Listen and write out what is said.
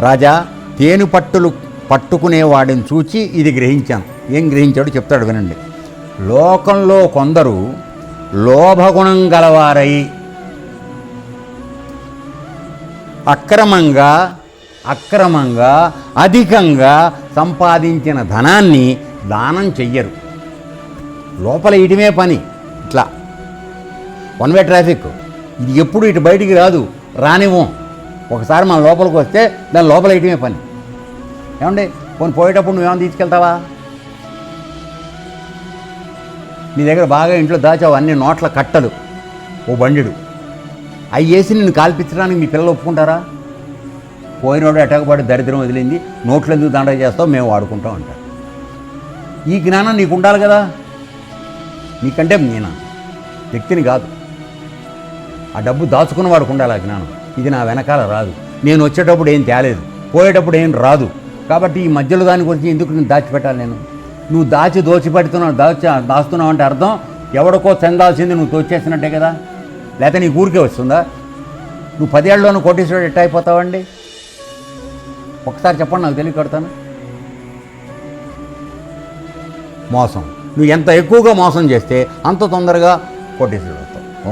రాజా, తేనె పట్టులు పట్టుకునేవాడిని చూచి ఇది గ్రహించాను. ఏం గ్రహించాడో చెప్తాడు వినండి. లోకంలో కొందరు లోభగుణం గలవారై అక్రమంగా అధికంగా సంపాదించిన ధనాన్ని దానం చెయ్యరు. లోపల ఇటుమే పని, ఇట్లా వన్ వే ట్రాఫిక్. ఇది ఎప్పుడు ఇటు బయటికి రాదు, రానివ్వం. ఒకసారి మన లోపలికి వస్తే దాని లోపల ఇటుమే పని. ఏమండి, కొన్ని పోయేటప్పుడు నువ్వేమైనా తీసుకెళ్తావా? నీ దగ్గర బాగా ఇంట్లో దాచావు అన్ని నోట్ల కట్టలు, ఓ బండిడు, అవి వేసి నిన్ను కాల్పించడానికి మీ పిల్లలు ఒప్పుకుంటారా? పోయినోడు ఎటకబడి దరిద్రం వదిలింది, నోట్లు ఎందుకు దండ చేస్తావు, మేము వాడుకుంటాం అంటారు. ఈ జ్ఞానం నీకు ఉండాలి కదా. నీకంటే నేను వ్యక్తిని కాదు, ఆ డబ్బు దాచుకున్న వాడికి ఉండాలి ఆ జ్ఞానం. ఇది నా వెనకాల రాదు, నేను వచ్చేటప్పుడు ఏం తేలేదు, పోయేటప్పుడు ఏం రాదు. కాబట్టి ఈ మధ్యలో దాని గురించి ఎందుకు నేను దాచిపెట్టాలి? నువ్వు దాస్తున్నావు అంటే అర్థం ఎవడికో చెందాల్సింది నువ్వు తోచేసినట్టే కదా. లేకపోతే నీ ఊరికే వస్తుందా? నువ్వు 10 ఏళ్ళలోనూ కోటీశ్వరుడు ఎట్ట అయిపోతావండి? ఒకసారి చెప్పండి, నాకు తెలియకడతాను. మోసం, నువ్వు ఎంత ఎక్కువగా మోసం చేస్తే అంత తొందరగా కోటీశ్వరుడు.